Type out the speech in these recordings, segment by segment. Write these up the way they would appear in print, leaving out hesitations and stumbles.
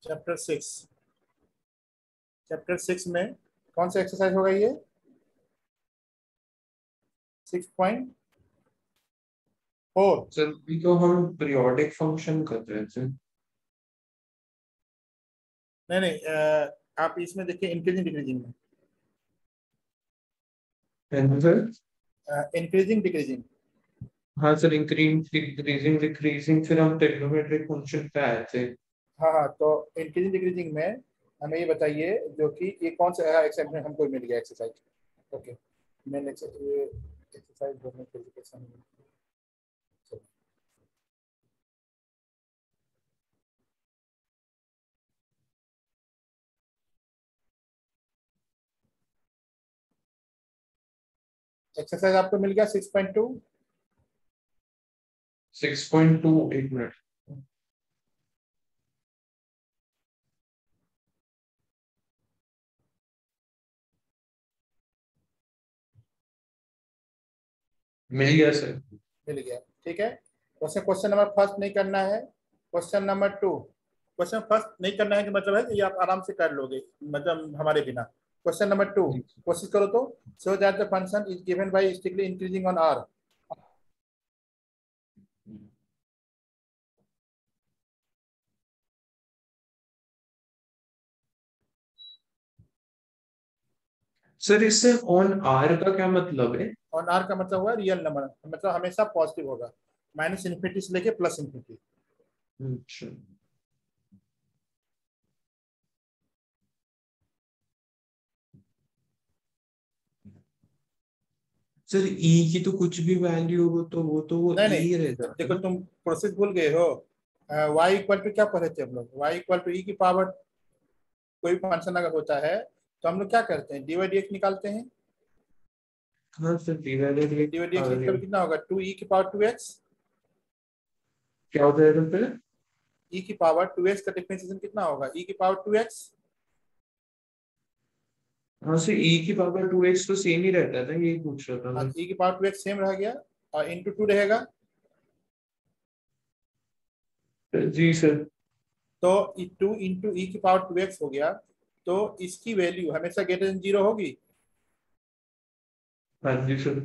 Chapter 6 में कौन सा एक्सरसाइज होगा ये? 6.4। सर अभी तो हम पीरियोडिक फंक्शन कर रहे थे। नहीं, आप इसमें देखिए इंक्रीजिंग डिक्रीजिंग में। Increasing decreasing. हाँ सर, इंक्रीजिंग डिक्रीजिंग फिर हम ट्रिग्नोमेट्रिक फंक्शन पे आए थे। हाँ, तो इंक्रीजिंग डिक्रीजिंग में हमें ये बताइए जो कि ये कौन सा एक्सरसाइज हमको मिल गया एक्सरसाइज। ओके, मैंने एक्सरसाइज बोलने के लिए कैसा नहीं। एक्सरसाइज आपको मिल गया 6.2। 6.2, एक मिनट। मिल गया सर। मिल गया, ठीक है। क्वेश्चन नंबर फर्स्ट नहीं करना है, क्वेश्चन नंबर 2। क्वेश्चन फर्स्ट नहीं करना है कि मतलब है कि ये आप आराम से कर लोगे, मतलब हमारे बिना। क्वेश्चन नंबर 2 कोशिश करो तो। So that the function is given by strictly increasing on R. Sir इससे ऑन आर का क्या मतलब है? ऑन आर का मतलब हुआ रियल नंबर, मतलब हमेशा पॉजिटिव होगा, माइनस इन्फिनिटी से लेके प्लस इन्फिनिटी। अच्छा सर, ई की तो कुछ भी वैल्यू हो तो वो नहीं ई रह नहीं, जाता देखो ना। तुम प्रोसेस भूल गए हो। वाई इक्वल टू क्या पढ़े थे हम लोग? वाई इक्वल टू ई की पावर। कोई फंक्शन अगर होता है तो हम लोग क्या करते हैं? डी बाई डी एक्स निकालते हैं। हाँ sir, divided D by D X equal कितना होगा? 2e की पावर 2x। क्या हो जाएगा फिर? ई की पावर 2x का डिफरेंशिएशन कितना होगा? ई की पावर 2x। हाँ सर, ई की पावर 2x तो सेम ही रहता है ना, यही पूछ रहा था मैं। ई की पावर 2x सेम रह गया और इंटू 2 रहेगा। जी सर। तो 2 इंटू ई की पावर 2x हो गया। तो इसकी वैल्यू हमेशा ग्रेटर देन जीरो होगी। हाँ जी सर।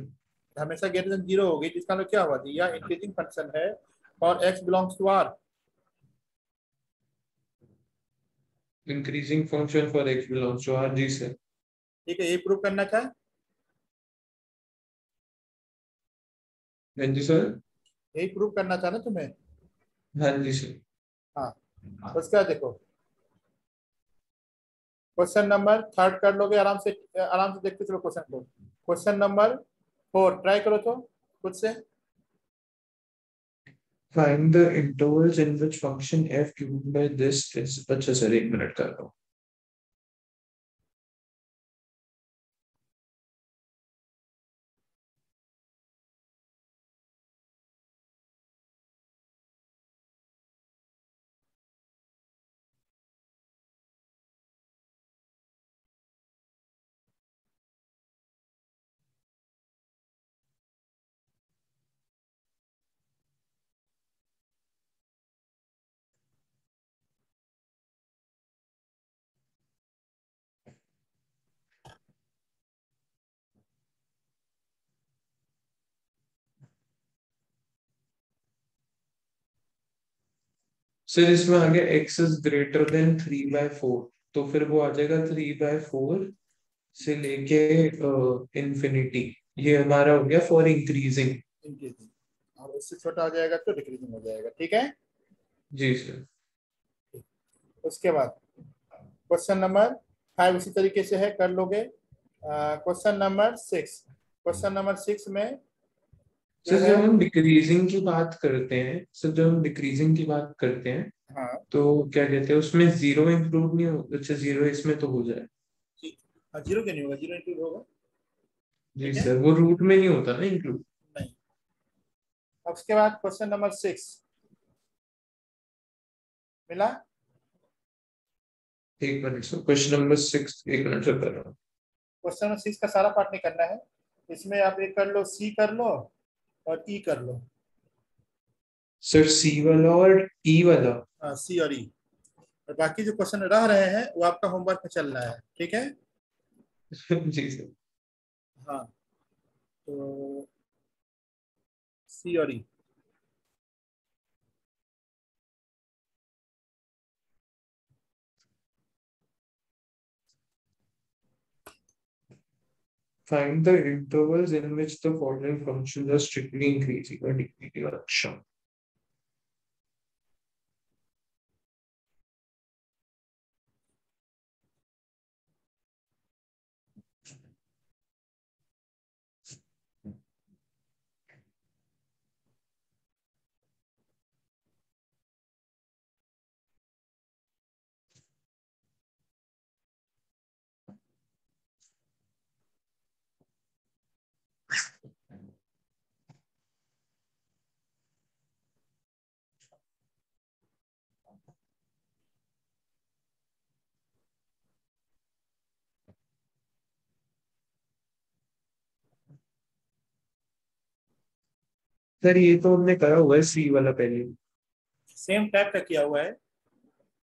हमेशा ग्रेटर देन जीरो होगी, जिसका मतलब क्या हुआ? यह इंक्रीजिंग फंक्शन है और x belongs to R. Increasing function for X belongs to R, जी सर। ठीक है, ये प्रूव करना था। हाँ जी सर। यही प्रूव करना था ना तुम्हें? हाँ जी सर। हाँ, उसका देखो क्वेश्चन नंबर थर्ड कर लोगे आराम से। आराम से देखते चलो क्वेश्चन को। क्वेश्चन नंबर 4 ट्राई करो तो खुद से। Find the intervals in which function f given by this is। अच्छा सर, एक मिनट कर रहा हूँ। सर इसमें आ गया x इज ग्रेटर देन 3/4, तो फिर वो आ जाएगा 3/4 से लेके इंफिनिटी। ये हमारा हो गया फॉर इंक्रीजिंग। इंक्रीजिंग और उससे छोटा हो जाएगा तो डिक्रीजिंग हो जाएगा, ठीक है। जी सर। उसके बाद क्वेश्चन नंबर 5 उसी तरीके से है, कर लोगे। Question number 6। क्वेश्चन नंबर 6 में जो सर है। जब हम डिक्रीजिंग की बात करते हैं, सर जब हम डिक्रीजिंग की बात करते हैं हाँ, तो क्या कहते हैं, उसमें जीरो इंक्लूड नहीं हो? अच्छा, जीरो इसमें तो हो जाए। जीरो क्यों नहीं होगा? जीरो इंक्लूड होगा। जी ठीक है, सर, वो रूट में नहीं होता ना इंक्लूड। नहीं। अब उसके बाद क्वेश्चन नंबर 6 मिला। एक मिनट सर, क्वेश्चन नंबर 6, एक मिनट से कर रहा हूँ। क्वेश्चन नंबर 6 का सारा पार्ट नहीं करना है। इसमें आप एक कर लो, सी कर लो और ई कर लो। सर सी वाला और ई वाला। सी और ई। और बाकी जो क्वेश्चन रह रहे हैं वो आपका होमवर्क में चल रहा है, ठीक है। जी सर। हाँ, तो सी और ई। Find the intervals in which the following functions are strictly increasing or decreasing. अच्छा, सर ये तो हमने करा हुआ है सी वाला पहले। सेम टाइप का किया हुआ है।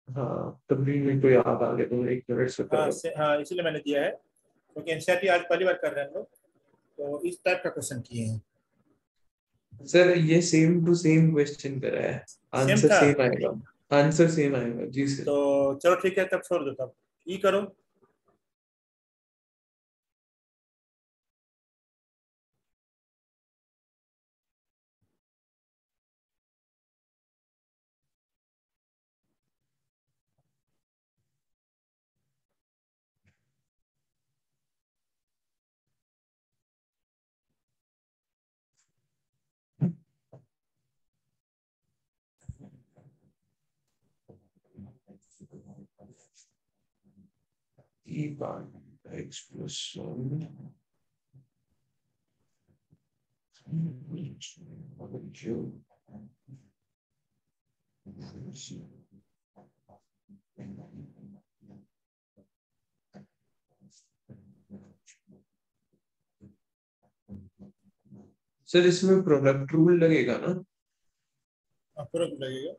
हाँ, तभी मेरे को याद आ गया, तो एक मिनट से हाँ करो। हाँ, इसीलिए मैंने दिया है, क्योंकि एनसीईआरटी आज पहली बार कर रहे हैं हम लोग, तो इस टाइप का क्वेश्चन किए हैं। सर ये सेम टू सेम क्वेश्चन करा है, सेम आंसर था। सेम आएगा। आंसर सेम आएगा जी सर। तो चलो ठीक है, तब छोड़ दो, तब ई करो। ई बार एक्स प्लस वन सर इसमें प्रोडक्ट रूल लगेगा ना? पूरा लगेगा।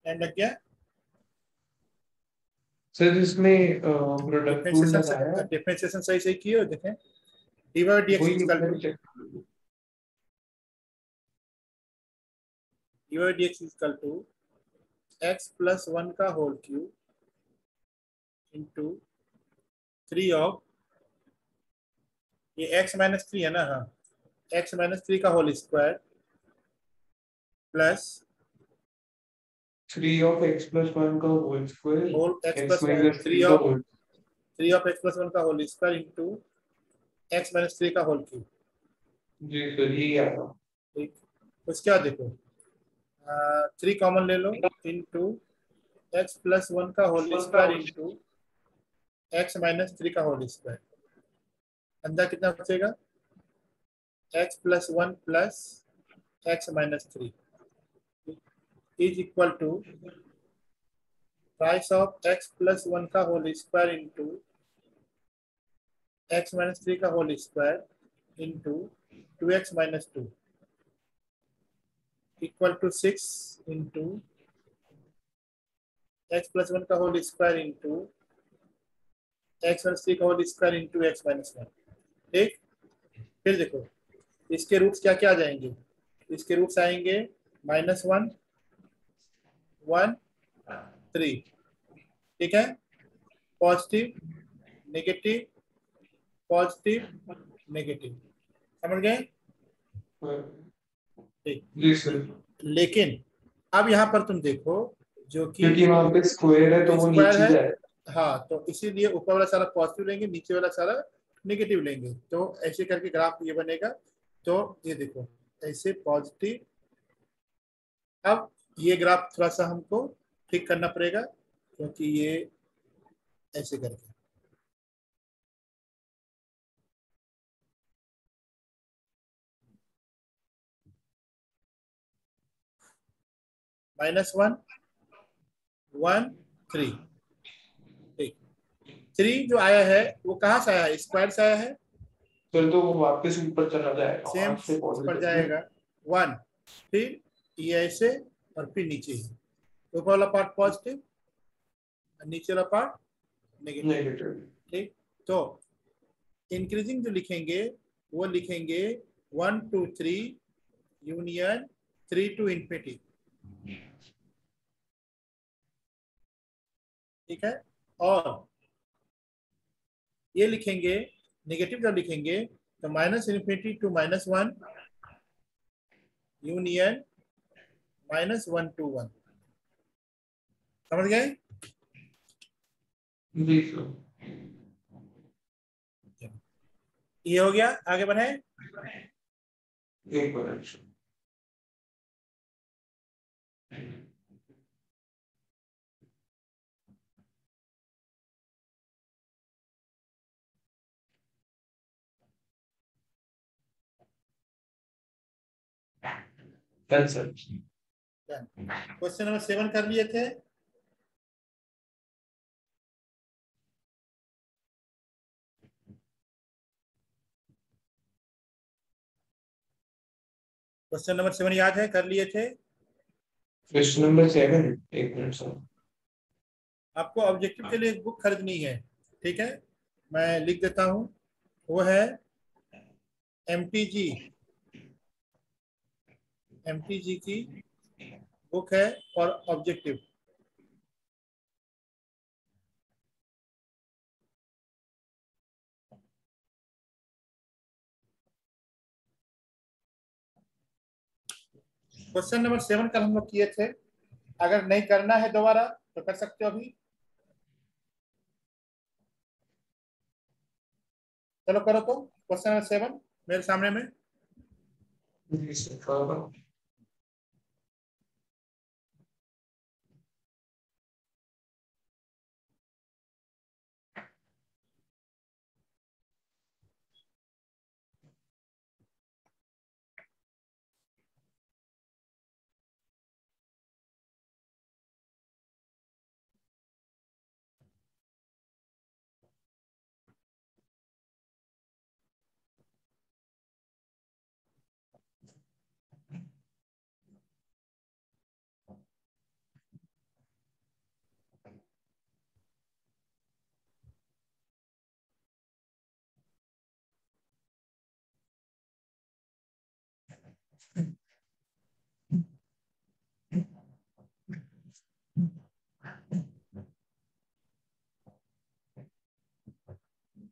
एंड लग गया। सर इसमें प्रोडक्ट रूल लगाया है। डिफरेंशिएशन सही सही किए हो, देखें। डी बाई डी एक्स वही equal to, D by D X equal to X plus one का होल क्यूब इंटू 3 ऑफ, ये एक्स माइनस थ्री है ना, हाँ, एक्स माइनस थ्री का whole square plus 3 of x+1 का whole square, whole X X plus minus three three का of whole. 3 of x+1 का whole square into x minus three का whole cube. जी sir यही आया। ठीक, उसके बाद देखो, 3 कॉमन ले लो, इंटू एक्स प्लस वन का whole square into x minus three का होल स्क्वायर। अंदर कितना बचेगा, x plus one plus x minus three. Is equal to thrice of x plus one का whole square into x minus three का whole square into two x minus two equal to 6 into x plus one का whole square into x minus three का whole square into x minus one. ठीक, फिर देखो इसके roots क्या क्या आ जाएंगे। इसके रूट्स आएंगे -1 1 3। ठीक है, पॉजिटिव नेगेटिव पॉजिटिव नेगेटिव, समझ गए। ठीक, जी सर। लेकिन अब यहाँ पर तुम देखो जो कि क्योंकि वहां पे स्क्वायर है तो वो स्क्वायर नीचे है, जाए। हाँ, तो इसीलिए ऊपर वाला सारा पॉजिटिव लेंगे, नीचे वाला सारा नेगेटिव लेंगे, तो ऐसे करके ग्राफ ये बनेगा। तो ये देखो ऐसे पॉजिटिव। अब ये ग्राफ थोड़ा सा हमको ठीक करना पड़ेगा क्योंकि ये ऐसे करके -1 1 3। ठीक, 3 जो आया है वो कहाँ से आया है, स्क्वायर से आया है, फिर तो वो वापस ऊपर चला जाएगा सेम वहां से ऊपर पॉजिटिव में। जाएगा 1, फिर ये ऐसे और फिर नीचे ही ऊपर वाला पार्ट पॉजिटिव और नीचे वाला पार्ट नेगेटिव। नेगेटिव। ठीक, तो इंक्रीजिंग जो लिखेंगे वो लिखेंगे 1 to 3 यूनियन 3 to इंफिनिटी। ठीक है, और ये लिखेंगे नेगेटिव जब लिखेंगे तो -इन्फिनिटी टू -1 यूनियन -1 to 1। समझ गए। जी सर। ये हो गया, आगे बढ़े। एक minute sir. Done sir. Question number 7 कर लिए थे। क्वेश्चन नंबर 7 याद है, कर लिए थे। क्वेश्चन नंबर 7, एक मिनट सर। आपको ऑब्जेक्टिव के लिए एक बुक खरीदनी है। ठीक है, मैं लिख देता हूँ, वो है MTG की बुक है और ऑब्जेक्टिव। क्वेश्चन नंबर 7 कल हम लोग किए थे, अगर नहीं करना है दोबारा तो कर सकते हो अभी। चलो करो, तो क्वेश्चन नंबर 7 मेरे सामने में। जी सर।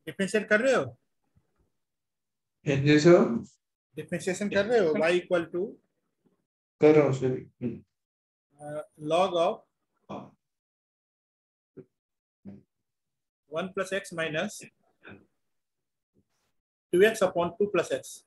डिफरेंशिएट कर रहे हो, जी सर। डिफरेंशिएशन कर रहे हो, y इक्वल टू कर रहा हूँ sir. Log of 1 plus x minus 2x upon 2 plus x.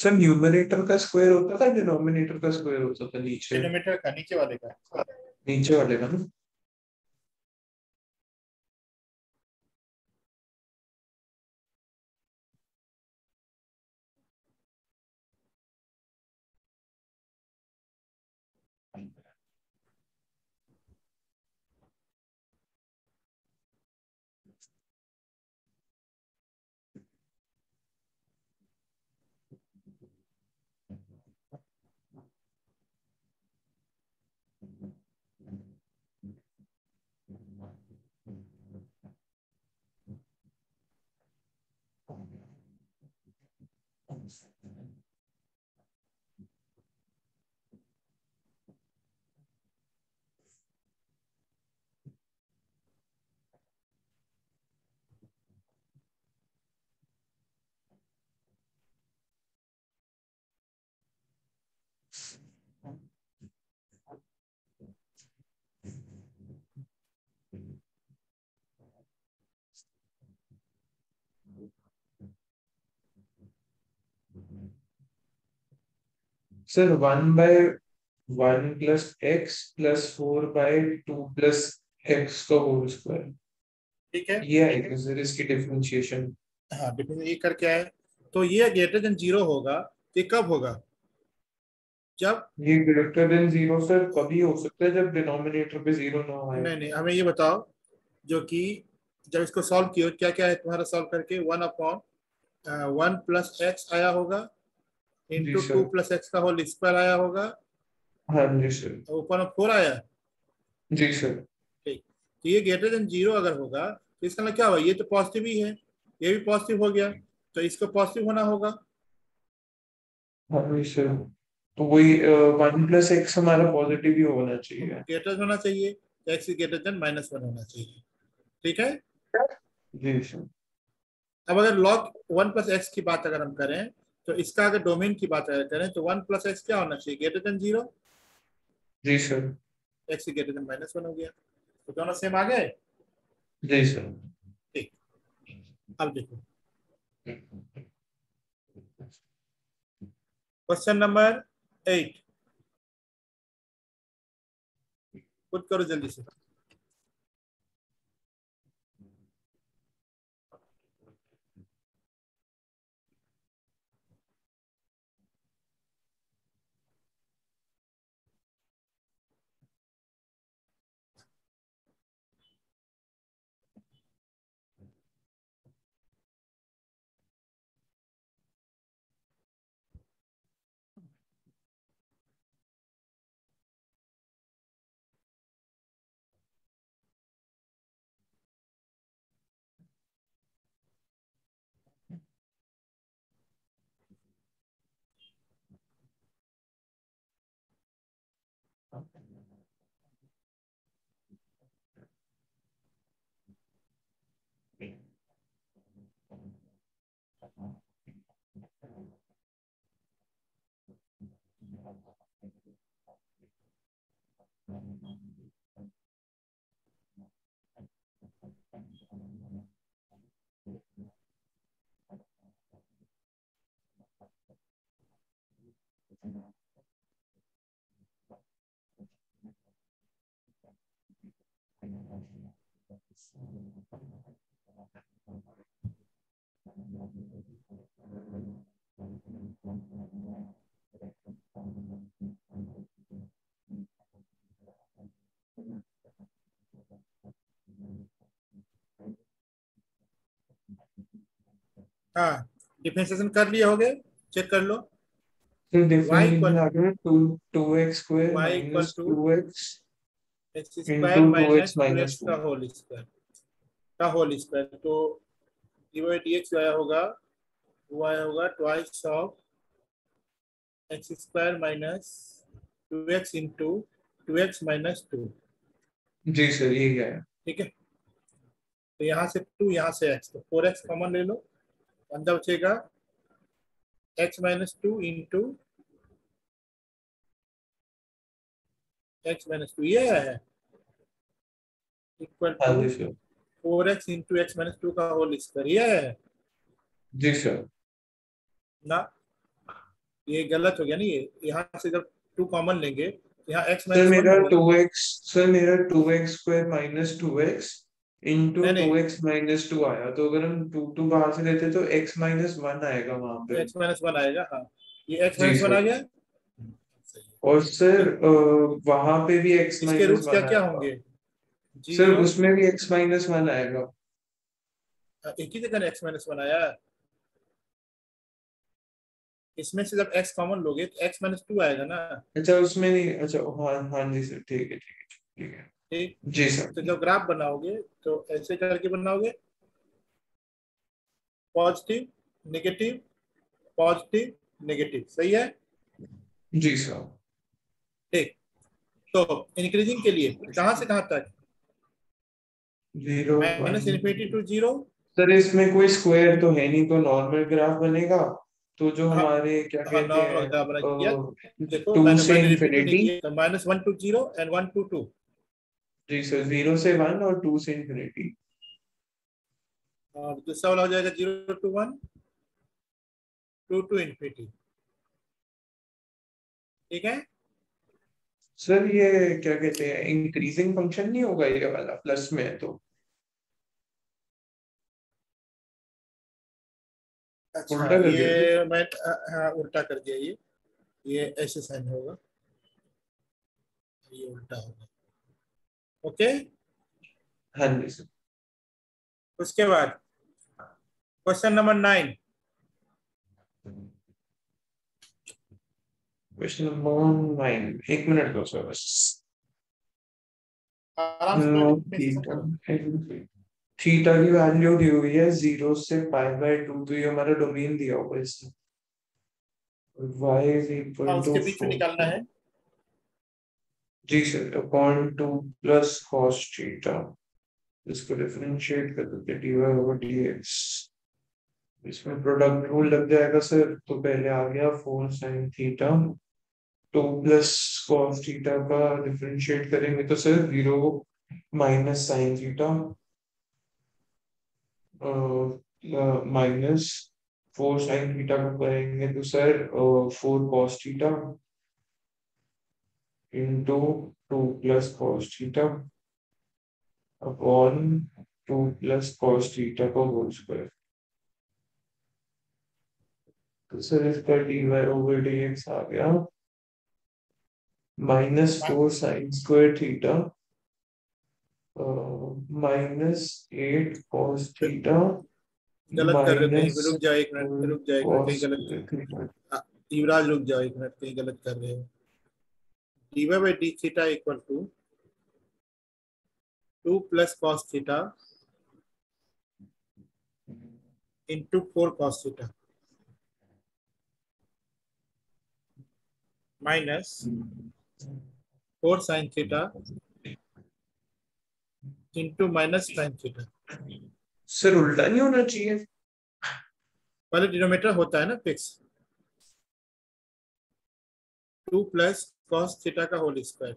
Sir numerator का स्क्वायर होता था, डिनोमिनेटर का स्क्वायर होता था नीचे डिनोमिनेटर का, नीचे वाले का। नीचे वाले का ना? Sir 1/1 plus x plus 4/2 plus x का होल स्क्वायर, ठीक है। ये आएगा सर इसकी डिफरेंशिएशन। हाँ, डिफरेंस ये करके आए, तो ये ग्रेटर देन जीरो होगा, तो ये कब होगा? जब, ये ग्रेटर देन जीरो सर कभी हो सकता है जब डिनोमिनेटर पे जीरो ना आए। नहीं नहीं, हमें ये बताओ, जो कि जब इसको सॉल्व किया, क्या क्या है तुम्हारा सॉल्व करके, 1/1 प्लस एक्स आया होगा, जी into two sir. Plus x का होल स्क्वायर आया होगा, हाँ जी सर। और ऊपर में 4 आया। जी सर। ठीक, तो ये ग्रेटर देन जीरो अगर होगा तो इसका मतलब क्या हुआ, ये तो पॉजिटिव ही है, ये भी पॉजिटिव हो गया, तो इसको पॉजिटिव होना होगा। हाँ जी सर। तो वही 1 प्लस एक्स हमारा पॉजिटिव ही होना चाहिए। ग्रेटर होना चाहिए, एक्स ग्रेटर देन -1 होना चाहिए। ठीक है। जी सर। अब अगर log 1 प्लस एक्स की बात अगर हम करें, तो इसका अगर डोमेन की बात अगर करें, तो 1 प्लस एक्स क्या होना चाहिए, ग्रेटर देन जीरो, जी सर। एक्स ग्रेटर देन -1 हो गया, तो दोनों सेम आ गए। जी सर। ठीक, अब देखो क्वेश्चन नंबर 8, पुट करो जल्दी से। हाँ, डिफरेंशिएशन कर लिए होगे, चेक कर लो। तो y डिफरेंशिएशन इक्वल आ गया two X square y equal minus two two X X into square two x minus two minus X two. का होल स्क्वायर, का होल स्क्वायर, तो dy/dx जो आया होगा, वो आया होगा twice of X square minus 2x into 2x-2। जी सर ये क्या है? ठीक है, तो यहाँ से 2, यहाँ से x, तो 4x कॉमन ले लो, अंदर बचेगा x-2 इंटू x-2, ये है इक्वल हाँ to ji sir. 4x into x-2 का होल स्क्वायर, ये है जी सर। ना। ये गलत हो गया ना, ये यहाँ से जब 2 कॉमन लेंगे यहाँ x सर माइनस 1 मेरा होगा। 2x, सर मेरा 2x² माइनस 2x इंटू नहीं नहीं, 2x माइनस 2 आया, तो अगर हम 2 बाहर से लेते तो x माइनस 1 आएगा वहां पे। x माइनस 1 आएगा, हाँ ये x जी माइनस 1 आ सर। गया। सही है। और सर फिर वहां पे भी x इसके माइनस रूट्स क्या 1 क्या आएगा। होंगे? सर 0, उसमें भी x माइनस 1 आएगा। एक ही जगह x माइनस 1 आया, इसमें से जब x कॉमन लोगे तो x माइनस 2 आएगा ना। अच्छा उसमें नहीं, अच्छा हाँ हाँ जी सर, ठीक है ठीक है ठीक है। ठीक। जी सर। तो जब ग्राफ बनाओगे तो ऐसे करके बनाओगे, पॉजिटिव नेगेटिव पॉजिटिव नेगेटिव, सही है। जी सर। ठीक। तो इंक्रीजिंग के लिए कहां से कहां तक? 0 माइनस 1। Infinity to 0। सर इसमें कोई स्क्वायर तो है नहीं, तो नॉर्मल ग्राफ बनेगा। तो जो हाँ हमारे क्या हाँ, कहते नॉर्मल ग्राफ बना किया। हैं, देखो 2 मैंने से मैंने रिपीट भी नहीं इंफिनिटी। किया, तो -1 to 0 एंड 1 to 2। जी सर, 0 से 1 और 2 से इंफिनिटी। और दूसरा वाला हो जाएगा 0 to 1, 2 to इन्फिनिटी। ठीक है। सर ये क्या कहते हैं, इंक्रीजिंग फंक्शन नहीं होगा ये वाला, प्लस में है तो अच्छा उल्टा कर दिया सर। ये मैं, हाँ उल्टा कर दिया ये ऐसे साइन होगा, ये उल्टा होगा। ओके। हाँ जी सर। उसके बाद क्वेश्चन नंबर 9। क्वेश्चन नंबर 9, एक मिनट दो सर बस। आराम से बैठ के डिस्कशन थीटा, करो। थीटा की वैल्यू दी हुई है 0 से π/2, तो ये हमारा डोमेन दिया होगा इसमें। y is हाँ equal to उसके बीच में 4। निकालना है। जी sir, upon 2 plus cos theta, इसको डिफरेंशिएट कर देते dy/dx। इसमें प्रोडक्ट रूल लग जाएगा सर, तो पहले आ गया 4 sin theta, 2 plus cos theta का डिफरेंशिएट करेंगे तो sir 0 minus sin theta, minus 4 sin theta को करेंगे तो sir 4 cos theta into 2 plus cos theta upon 2 plus cos theta का होल स्क्वायर। तो सर इसका dy/dx आ गया -4 sin square theta -8 cos theta गलत कर रहे हो कहीं, माइनस रुक जाओ एक मिनट, रुक जाओ एक मिनट, कहीं cos गलत थीटा। कर। युवराज रुक जाओ एक मिनट, कहीं गलत कर रहे हो। dy/d theta equal to 2 plus cos theta into 4 cos theta minus 4 sin theta into minus sin theta. Sir उल्टा नहीं होना चाहिए। पहले डिनोमिनेटर होता है ना फिक्स, 2 प्लस cos थीटा का होल स्क्वायर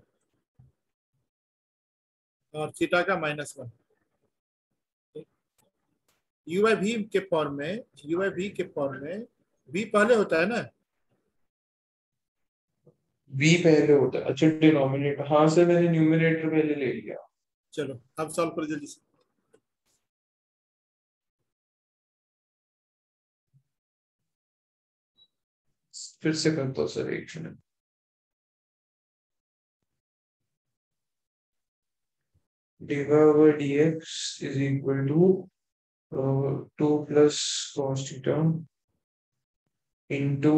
और थीटा का -1। यू बाई भी के फॉर्म में, यू बाई भी के फॉर्म में भी पहले होता है ना। v पहले होता है, अच्छा डिनोमिनेटर, हाँ सर मैंने न्यूमरेटर पहले ले लिया। चलो अब सॉल्व करो जल्दी से। फिर से करता हूँ सर, एक minute. dy/dx is equal to 2 plus cos theta into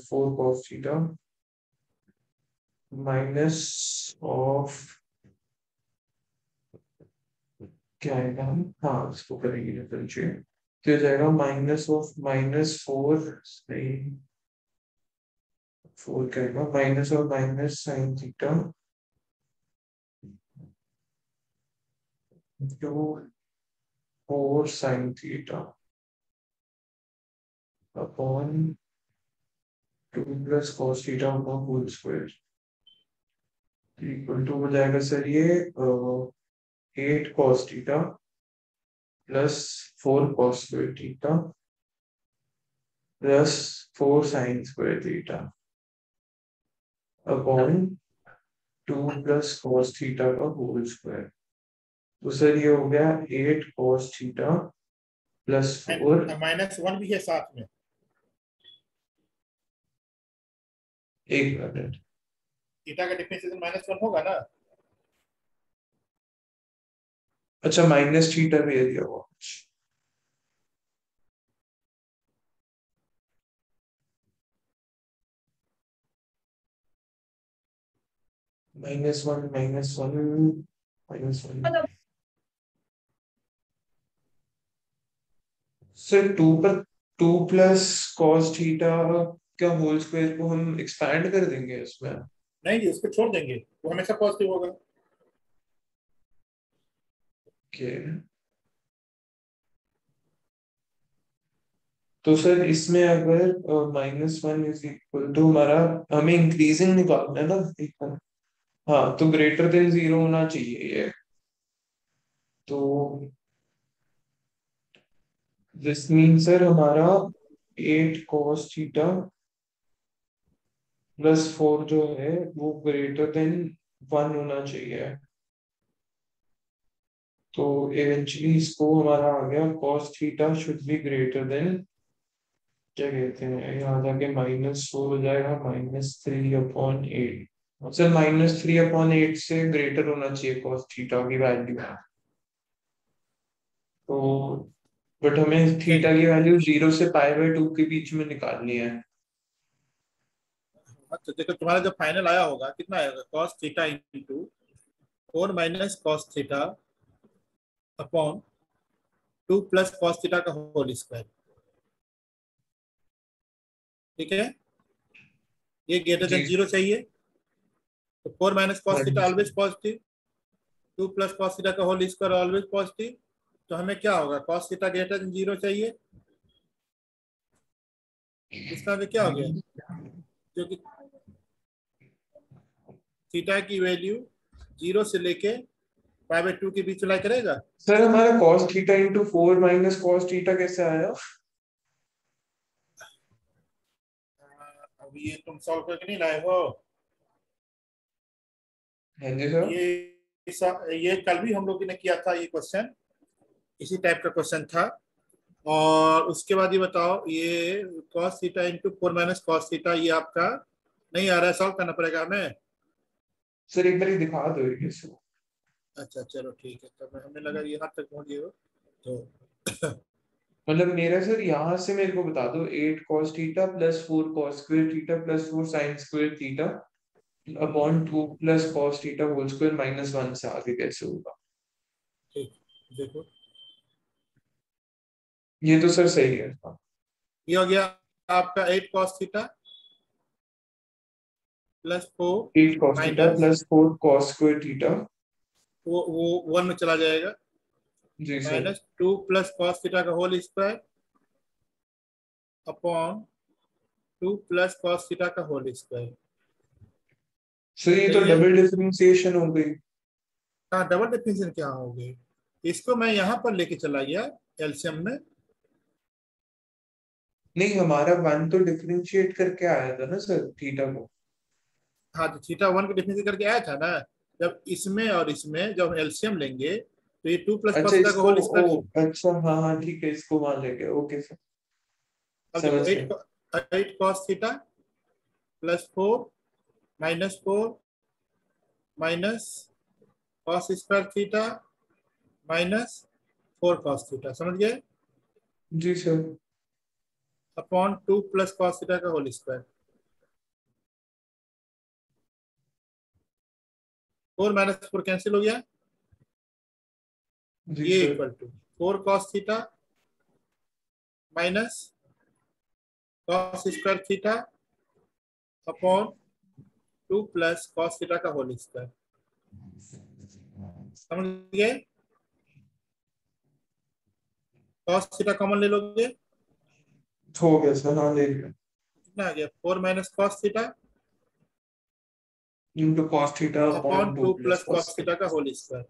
4 cos theta minus of, क्या आएगा, हाँ इसको करेंगे डिफरेंशिएट, तो हो जाएगा -4 4 क्या आएगा, माइनस और माइनस साइन थीटा जो 4 sin theta upon 2 plus cos theta का होल स्क्वायर इक्वल टू हो जाएगा सर ये 8 cos theta plus 4 cos square theta plus 4 sine square theta upon 2 plus cos theta का होल स्क्वायर। तो sir ये हो गया 8 कॉस थीटा प्लस 4 -1 भी है साथ में। एक मिनट। थीटा का डिफरेंशिएशन -1 होगा ना। अच्छा माइनस थीटा भी है दिया हुआ। -1 -1 सर 2 प्लस कॉस थीटा का होल स्क्वायर को हम एक्सपैंड कर देंगे इसमें। नहीं जी, उसको छोड़ देंगे, वो हमेशा पॉजिटिव होगा। ओके तो सर इसमें अगर -1 इज इक्वल टू हमारा, हमें इंक्रीजिंग निकालना है ना एक बार। हाँ तो ग्रेटर देन 0 होना चाहिए ये। तो दिस मीन सर हमारा 8 cos थीटा प्लस 4 जो है वो ग्रेटर देन 1 होना चाहिए। तो इवेंचुअली इसको हमारा आ गया cos theta should be greater than, क्या कहते हैं यहाँ जाके -4 हो जाएगा -3/8। सर -3/8 से ग्रेटर होना चाहिए cos थीटा की वैल्यू। तो बट हमें थीटा की वैल्यू 0 से π/2 के बीच में निकालनी है। तो देखो तुम्हारा जो फाइनल आया होगा कितना आएगा, cos theta into 4 minus cos theta upon 2 plus cos theta का होल स्क्वायर। ठीक है, ये ग्रेटर जी देन 0 चाहिए, तो 4 माइनस हाँ cos जी theta sir. Always positive, 2 plus cos theta का होल स्क्वायर ऑलवेज पॉजिटिव। तो हमें क्या होगा, cos थीटा ग्रेटर देन 0 चाहिए। इसका हमें क्या हो गया, जो कि थीटा की वैल्यू 0 से लेके π/2 के बीच लाई करेगा। सर हमारा cos theta into 4 minus cos theta कैसे आया? अब ये तुम सॉल्व करके नहीं लाए हो। हाँ जी सर। ये कल भी हम लोगों ने किया था, ये क्वेश्चन इसी टाइप का क्वेश्चन था। और उसके बाद ये बताओ, ये cos theta into 4 minus cos theta ये आपका नहीं आ रहा है, सॉल्व करना पड़ेगा हमें। सर एक बार ही दिखा दो ये इसको। अच्छा चलो ठीक है, तो हमें लगा यहाँ तक पहुंच गए हो तो मतलब मेरा सर यहाँ से मेरे को बता दो 8 cos theta plus 4 cos square theta plus 4 sin square theta upon 2 plus cos theta whole square -1 से आगे कैसे होगा? ठीक, देखो ये तो सर सही है। ये हो गया आपका 8 cos theta plus 4 8 cos theta minus, plus 4 cos square theta. वो 1 में चला जाएगा, जी सर। -2 प्लस cos थीटा का whole square upon 2 plus cos theta का होल स्क्वायर। सर ये तो सही है। डबल डिफरेंशिएशन हो गई। हाँ, डबल डिफरेंशियल क्या हो गई, इसको मैं यहाँ पर लेके चला गया एलसीएम में। नहीं हमारा 1 तो डिफरेंशिएट करके आया था ना सर थीटा को। हाँ, तो थीटा 1 के डिफरेंशियल करके आया था ना। जब इसमें और इसमें जब हम एलसीएम लेंगे तो ये 2 प्लस अच्छा cos थीटा का इसको होल ओ स्क्वायर। अच्छा हाँ हाँ ठीक है इसको मान लेंगे ओके सर। अब देखो समझ गए। 8 cos theta plus 4 -4 minus cos square theta minus 4 cos theta, समझ गए, जी sir. Upon 2 plus cos theta का होल स्क्वायर। 4 माइनस 4 कैंसिल हो गया, जी ये sir. Equal to 4 cos theta minus cos square theta upon 2 plus cos theta का whole square. समझ गए, cos थीटा कॉमन ले लोगे, हो गया सर हाँ ले लिया। कितना आ गया, 4 minus cos theta into cos theta upon upon 2 2 plus plus cos cos theta का whole square.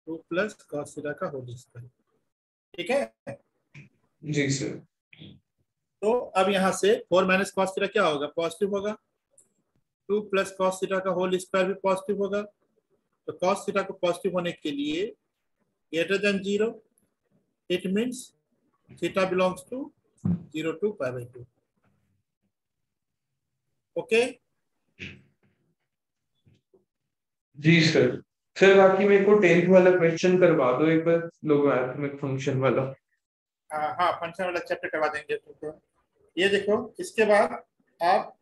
2 plus cos theta का होल स्क्वायर। ठीक है, जी सर। तो अब यहाँ से 4 माइनस कॉस थीटा क्या होगा, पॉजिटिव होगा। 2 प्लस कॉस थीटा का होल स्क्वायर भी पॉजिटिव होगा। तो कॉस थीटा को पॉजिटिव होने के लिए greater than 0, it means theta belongs to 0 to π/2। Okay. जी सर। सर बाकी मेरे को 10th वाला क्वेश्चन करवा दो एक बार, लोगरिथमिक फंक्शन वाला। हाँ, फंक्शन वाला चैप्टर करवा देंगे तुमको। ये देखो, इसके बाद आप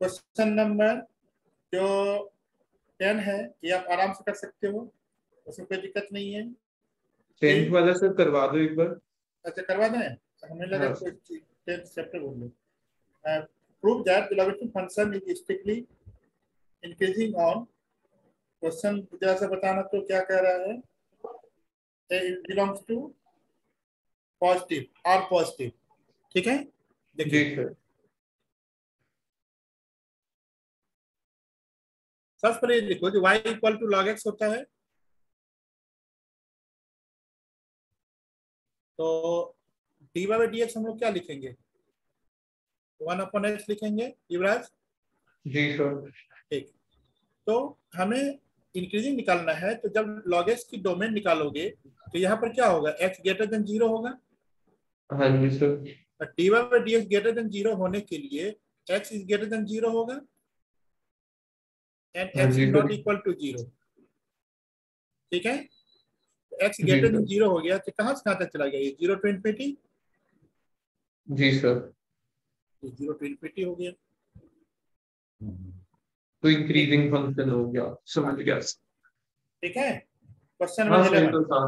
क्वेश्चन नंबर जो 10 है ये आप आराम से कर सकते हो, उसमें कोई दिक्कत नहीं है। 10th वाला सर करवा दो एक बार। अच्छा, करवा दें। हमें लगा हाँ। कोई 10th चैप्टर बोल लो। Prove that the logarithmic function is strictly increasing on. Question जरा सा बताना तो क्या कह रहा है, बिलोंग्स टू पॉजिटिव और पॉजिटिव। ठीक है, जी देखिए सर। सबसे पहले लिखो कि y equal to log x होता है। तो dy बाई dx हम लोग क्या लिखेंगे, 1/x लिखेंगे युवराज। जी सर। ठीक। तो हमें इंक्रीजिंग निकालना है, तो जब log x की डोमेन निकालोगे तो यहाँ पर क्या होगा, x ग्रेटर देन 0 होगा। हाँ जी sir. dy by dx greater than 0 होने के लिए x इज ग्रेटर देन 0 होगा एंड हाँ x जी is sir. Not equal to 0। ठीक है, x जी ग्रेटर देन सर। 0 हो गया तो कहाँ से कहाँ तक चला गया, ये 0 to infinity। जी सर। 0 to infinity हो गया। तो ठीक। इंक्रीजिंग फंक्शन हो गया, समझ गया सर। ठीक है, क्वेश्चन हाँ नंबर सर, ये 11। तो था।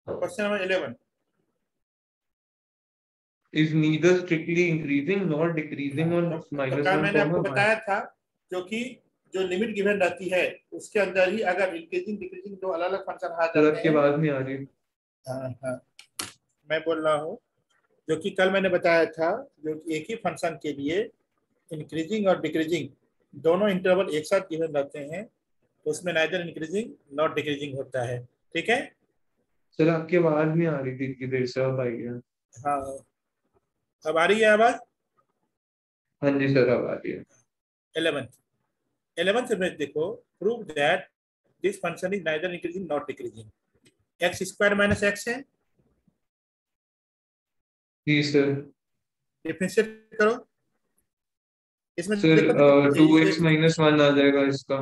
Question number 11। Is neither strictly increasing nor decreasing on तो माइनस कल वन मैंने आपको कॉमा वन। बताया था, जो कि जो लिमिट गिवन रहती है उसके अंदर ही अगर इंक्रीजिंग डिक्रीजिंग दो अलग अलग फंक्शन आ सर जाते आपकी हैं। आवाज नहीं आ रही। हाँ हाँ, मैं बोल रहा हूँ, जो कि कल मैंने बताया था, जो कि एक ही फंक्शन के लिए इंक्रीजिंग और डिक्रीजिंग दोनों इंटरवल एक साथ गिवन रहते हैं, तो उसमें नाइदर इंक्रीजिंग नॉट डिक्रीजिंग होता है। ठीक है। सर आपकी आवाज नहीं आ रही थी इतनी देर से, अब आई है। हाँ, अब आ रही है आवाज। हाँ जी सर, अब आ रही है। 11th 11th में देखो, prove that this function is neither increasing not decreasing. X square minus x है, जी सर। डिफरेंशिएट करो। इसमें सर देखो तो 2x माइनस वन आ जाएगा इसका।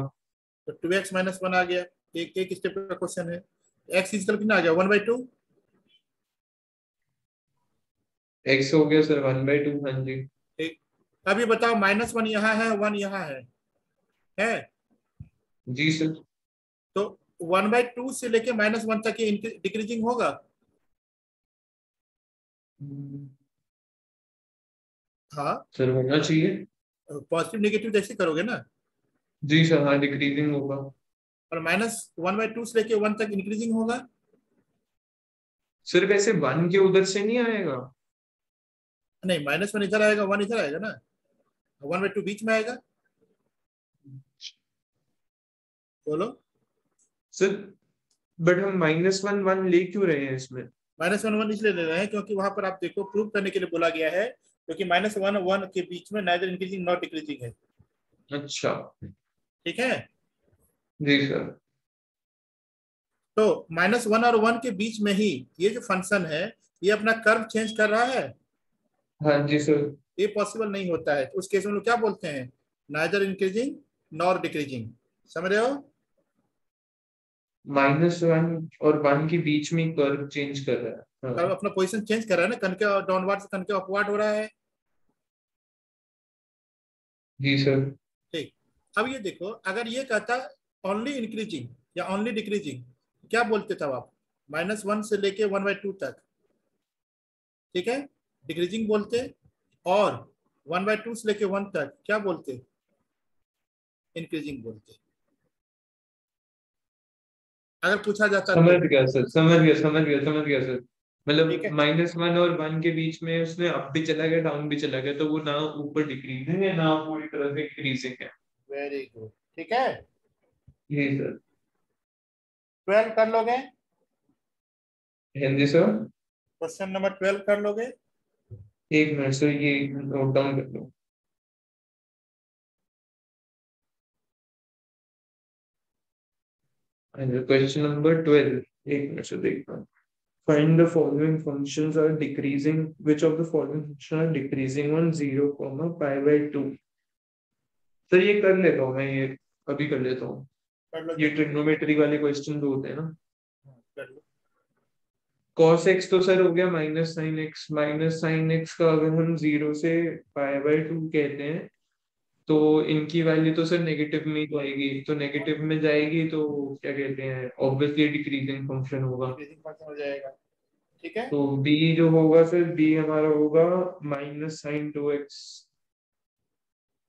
2x-1 आ गया। एक एक स्टेप का क्वेश्चन है। एक्स इजकल कितना आ गया, 1/2। x हो गया सर 1/2। हाँ जी। ठीक। अभी बताओ, -1 यहाँ है, 1 यहाँ है। जी सर। तो 1/2 से लेके -1 तक ये डिक्रीजिंग होगा। हाँ, सर होना चाहिए। पॉजिटिव नेगेटिव जैसे करोगे ना। जी सर, हाँ डिक्रीजिंग होगा। और -1/2 से लेके 1 तक इंक्रीजिंग होगा। सर वैसे 1 के उधर से नहीं आएगा। नहीं, -1 इधर आएगा, 1 इधर आएगा ना, 1/2 बीच में आएगा। बोलो। सर बट हम -1 1 ले क्यों रहे हैं इसमें। -1 इसलिए ले रहे हैं क्योंकि वहां पर आप देखो, प्रूव करने के लिए बोला गया है, क्योंकि -1 के बीच में नाइदर इंक्रीजिंग नॉट डिक्रीजिंग है। अच्छा। ठीक है। जी सर। तो -1 और 1 के बीच में ही ये जो फंक्शन है, ये अपना कर्व चेंज कर रहा है। हाँ जी सर। ये पॉसिबल नहीं होता है। तो उस केस में लोग क्या बोलते हैं, नाइदर इंक्रीजिंग नॉर डिक्रीजिंग। समझ रहे हो। -1 और 1 के बीच में कर्व चेंज कर रहा है, कर्व हाँ। अपना पोजीशन चेंज कर रहा है ना, कनके डाउनवर्ड से कनके अपवर्ड हो रहा है। जी सर। ठीक। अब ये देखो, अगर ये कहता ओनली इंक्रीजिंग या ओनली डिक्रीजिंग, क्या बोलते तब आप, -1 से लेके 1/2 तक। ठीक है, डिक्रीजिंग बोलते। और 1/2 से लेके 1 तक क्या बोलते, इंक्रीजिंग बोलते, अगर पूछा जाता समझ तो। गया सर, समझ गया, समझ गया, समझ गया सर। ठीक मतलब है, -1 और 1 के बीच में उसमें अप भी चला गया, डाउन भी चला गया, तो वो ना ऊपर डिक्रीजिंग है ना पूरी तरह से इंक्रीजिंग है। Very good. ठीक है, जी सर। 12 कर लोगे। हाँ जी सर। क्वेश्चन नंबर 12 कर लोगे? एक मिनट सर, ये नोट डाउन कर लो। क्वेश्चन नंबर 12, एक मिनट से देखता हूँ। Find the following functions are decreasing. Which of the following functions are decreasing on 0, pi by 2? Sir ये कर लेता हूँ मैं, ये अभी कर लेता हूँ। कर लो ये जल्दी। ट्रिग्नोमेट्री वाले क्वेश्चन जो होते हैं ना। कर लो। cos x तो सर हो गया minus sine x. Minus sine x का अगर हम 0 से पाई बाय 2 कहते हैं तो इनकी वैल्यू तो सर नेगेटिव में ही तो आएगी, तो नेगेटिव में जाएगी तो क्या कहते हैं, ऑब्वियसली डिक्रीजिंग फंक्शन होगा। डिक्रीजिंग फंक्शन हो जाएगा। ठीक है। तो b जो होगा सर, b हमारा होगा माइनस साइन 2x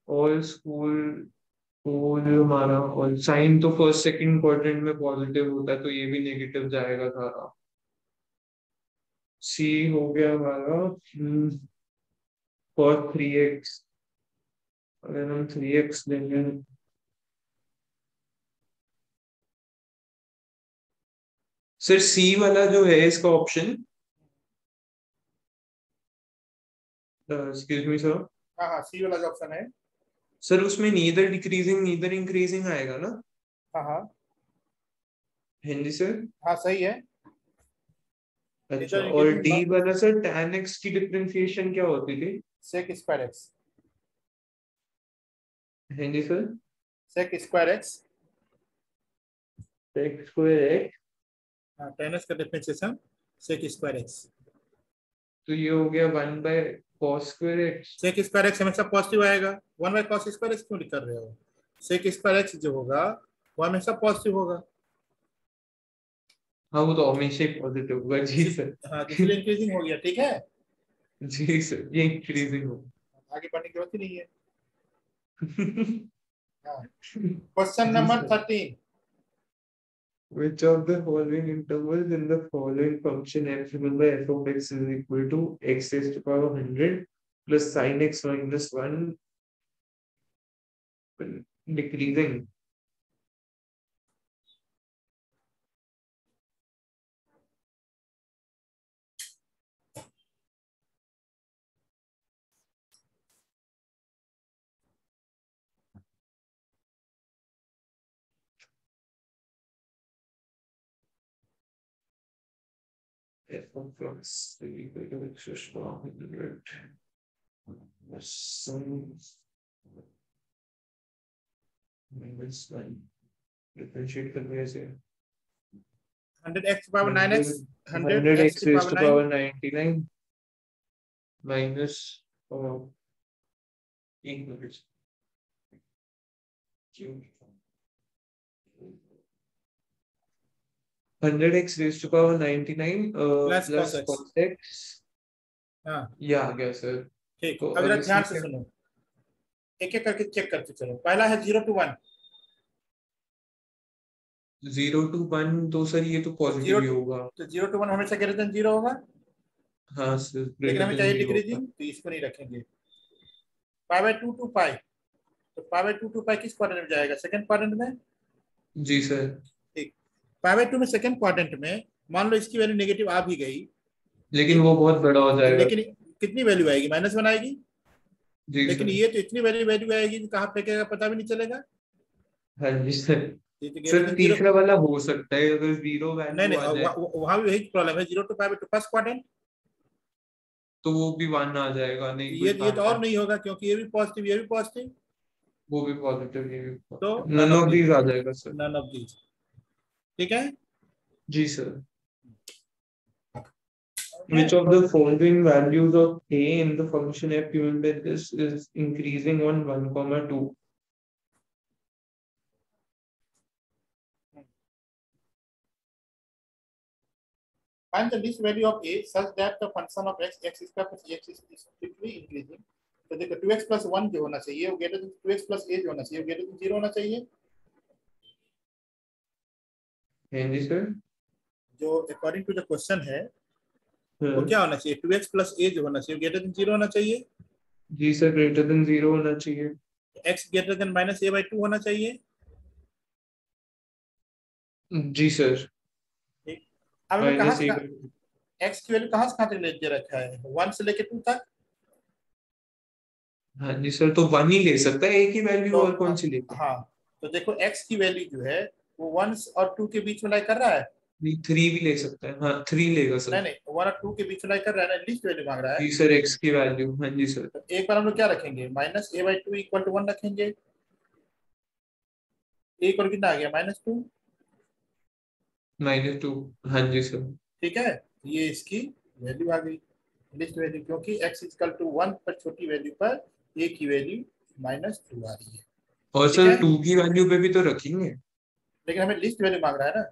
और स्कूल को जो हमारा, और साइन तो फर्स्ट सेकंड क्वाड्रेंट में पॉजिटिव होता है तो ये भी नेगेटिव जाएगा सारा। c हो गया हमारा cos 3x। अगर हम 3x लेंगे, सर सी वाला जो है इसका ऑप्शन, एक्सक्यूज मी सर, हाँ हाँ, सी वाला जो ऑप्शन है। सर उसमें नीदर डिक्रीजिंग नीदर इंक्रीजिंग आएगा ना? हाँ हाँ। हाँ जी सर। हाँ सही है। अच्छा, नीदर और इंक्रीजिंग डी वाला सर tan x की डिफरेंशिएशन क्या होती थी? Sec square x. हाँ जी sir. Sec square x. sec square x। हाँ, टेन एक्स का डिफरेंशिएशन सेक स्क्वायर एक्स। तो ये हो गया 1 by cos स्क्वायर x। सेक स्क्वायर एक्स हमेशा पॉजिटिव आएगा। 1 बाय कॉस स्क्वायर एक्स क्यों कर रहे हो? सेक स्क्वायर एक्स जो होगा वो हमेशा पॉजिटिव होगा। हाँ वो तो हमेशा ही पॉजिटिव होगा जी सर। हाँ, इसलिए इंक्रीजिंग हो गया। ठीक है। जी सर, ये इंक्रीजिंग होगा। आगे बढ़ने की जरूरत ही नहीं है। हाँ, क्वेश्चन जी number sir. 13। Which of the following intervals in the following function f given by f of x is equal to x raised to power 100 plus sin x minus 1 decreasing? f of x is equal to x raised to power 100 plus sin minus 1 differentiate करने से 100x power 9x। 100 100x x की raised power to 9। power 99 minus एक minute 100x raised to power 99 plus cos plus x. cos x। हाँ ये आ गया sir. ठीक। तो अब अब जरा ध्यान इसमें से क्या? सुनो। एक एक करके चेक करते चलो। पहला है 0 to 1। 0 to 1 तो सर ये तो जीरो पॉजिटिव ही होगा। तो 0 to 1 हमेशा ग्रेटर देन 0 होगा। हाँ सर, लेकिन ग्रेटर हमें देन चाहिए 0 होगा। डिक्रीजिंग, तो इसको नहीं रखेंगे। पाई बाय 2 टू पाई। तो पाई बाय 2 टू पाई किस क्वाड्रेंट में जाएगा? सेकंड क्वाड्रेंट में। जी सर। ठीक। पाई बाय 2 में सेकंड क्वाड्रेंट में मान लो इसकी वैल्यू नेगेटिव आ भी गई। लेकिन वो बहुत बड़ा हो जाएगा। लेकिन कितनी वैल्यू आएगी? -1 आएगी। जी लेकिन सर। ये तो इतनी वैल्यू वैल्यू आएगी कि कहाँ फेंकेगा पता भी नहीं चलेगा। हाँ जी सर। ये तो ग्रेटर सर देन 0। तीसरा वाला हो सकता है अगर जीरो नहीं वैल्यू नहीं, आ जाए वहां भी वही प्रॉब्लम है। 0 to pi by 2 first quadrant. तो वो भी 1 आ जाएगा, नहीं कोई ये तो फायदा और नहीं। नहीं होगा क्योंकि ये भी पॉजिटिव ये भी पॉजिटिव। वो भी पॉजिटिव, ये भी तो positive, none none of of these. These आ जाएगा सर। None of these. ठीक है। जी sir. Okay. Which of the following values of a in the function f given by this is increasing on 1, 2? Find the least value of a such that the function of x square plus x is strictly increasing। तो देखो 2x plus 1 जो होना चाहिए वो greater than 2x plus a जो होना चाहिए वो ग्रेटर देन 0 होना चाहिए। हाँ जी सर। जो अकॉर्डिंग टू द क्वेश्चन है वो हाँ क्या होना चाहिए? 2x plus a जो होना चाहिए ग्रेटर देन 0 होना चाहिए। जी सर, ग्रेटर देन 0 होना चाहिए। x ग्रेटर देन -a/2 होना चाहिए। जी सर। ठीक। अब हमें कहाँ माइनस से ए कहाँ, बाई 2। एक्स की वैल्यू कहाँ से कहाँ तक ले दे रखा है, 1 से लेके 2 तक। हाँ जी सर, तो 1 ही ले सकता है, एक ही वैल्यू तो और कौन सी लेगा? हाँ, तो देखो एक्स की वैल्यू जो है वो 1 और 2 के बीच में लाई कर रहा है। नहीं, 3 भी ले सकता है, हाँ 3 लेगा सर। नहीं नहीं, 1 और 2 के बीच में लाई कर रहा है ना, लिस्ट वैल्यू मांग रहा है। जी सर, एक्स की वैल्यू, हाँ जी सर। तो एक बार हम लोग क्या रखेंगे, minus A by two equal to 1 रखेंगे। ए इक्वल कितना आ गया, -2। -2, हाँ जी सर। ठीक है, ये इसकी वैल्यू आ गई, लिस्ट वैल्यू, क्योंकि x इक्वल टू 1 पर छोटी वैल्यू पर a की वैल्यू -2 आ रही है। और ठीक सर है, 2 की वैल्यू पे भी तो रखेंगे। लेकिन हमें लिस्ट वैल्यू मांग रहा है ना।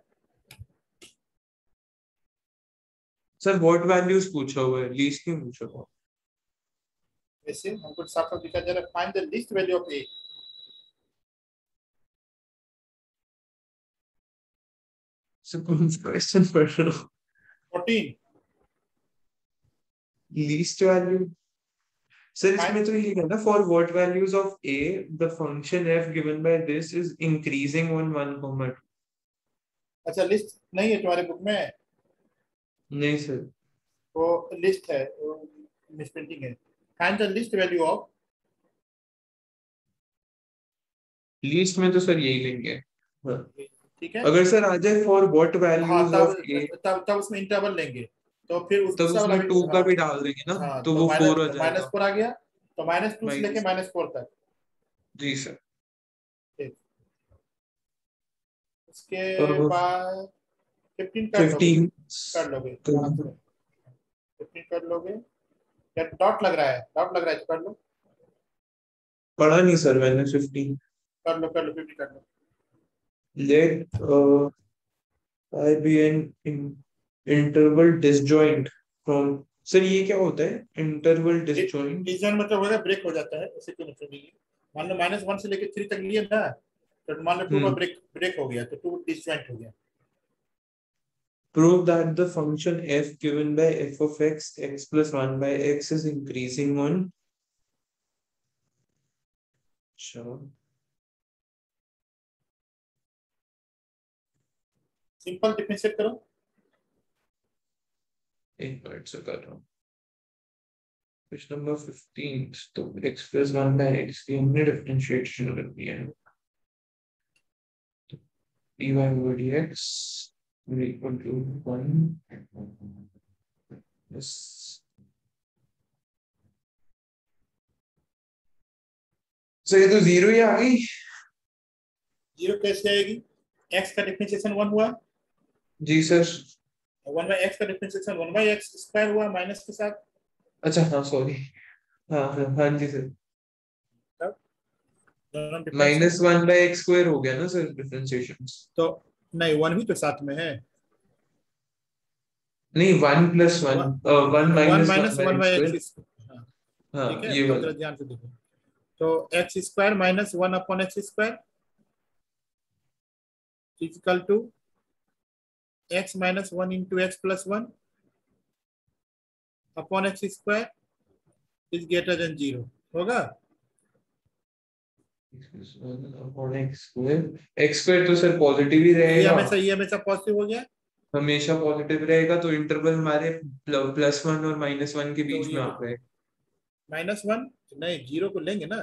सर व्हाट वैल्यूज पूछा हुआ है, लीस्ट नहीं पूछा हुआ। वैसे हमको साफ साफ दिखा जा रहा है, find the least value of a। Sir कौन सा क्वेश्चन पढ़ रहे हो? 14। Least value. सर फाइंड, इसमें तो ये है ना, for what values of A the function F given by this is increasing on 1, 2। अच्छा लिस्ट नहीं है तुम्हारे बुक में, नहीं सर, वो लिस्ट है, मिसप्रिंटिंग है। Find the least value of, least में तो सर यही लेंगे। हाँ। ठीक है। अगर सर आ जाए फॉर व्हाट हाँ, वैल्यूज तब ऑफ ए, तब तब उसमें इंटरवल लेंगे, तो फिर उस तब दूसरा वाला उसमें भी। 2 का हाँ भी डाल देंगे ना, हाँ, तो तो वो 4 आ माइनस जाएगा। 4 आ गया, तो -2 से लेके माइनस, -4 तक। जी सर। ठीक, उसके बाद 15 कर लोगे, 15। कर लोगे आराम से, 15 कर लोगे। या डॉट लग रहा है, डॉट लग रहा है तो कर लो, पढ़ा नहीं सर मैंने 15। कर लो 50 कर लो। Let I be an interval disjoint from. Sir ये क्या होता है इंटरवल डिसजॉइंट? डिसीजन मतलब होगा ब्रेक हो जाता है, ऐसे क्यों मतलब नहीं है। मान लो -1 से लेके 3 तक लिए ना, तो मान लो 2 पर हम्म। ब्रेक ब्रेक हो गया, तो 2 डिसजॉइंट हो गया। Prove that the function f given by f of x plus 1 by x is increasing on। अच्छा, सिंपल डिफरेंशिएट करो। एक मिनट से कर रहा हूँ। क्वेश्चन नंबर 15, तो x plus 1 by x की हमने डिफरेंशिएशन कर दिया है। dy over dx will equal to 1 yes। Sir ये तो जीरो ही आ गई। जीरो कैसे आएगी, एक्स का डिफरेंशिएशन 1 हुआ, जी सर। 1 बाई एक्स का डिफरेंशिएशन 1 बाई एक्स स्क्वायर हुआ माइनस के साथ। अच्छा हाँ सॉरी, हाँ हाँ हाँ जी सर। तब दोनों डिफरेंस है, -1/x² हो गया ना सर डिफरेंशिएशन। तो नहीं 1 भी तो साथ में है। नहीं 1+1, 1 1 minus one minus by 1 x by square x. हाँ, ठीक हाँ है, ये तो वाला। जरा ध्यान से देखो, तो X square -1 upon X square equal to x-1 into x plus 1 upon X square is greater than 0 होगा। x² तो सर पॉजिटिव ही रहेगा। ये हमेशा पॉजिटिव हो गया, हमेशा पॉजिटिव रहेगा, तो इंटरवल हमारे +1 और -1 के तो बीच ये में आ देखो गए। -1, नहीं 0 को लेंगे ना,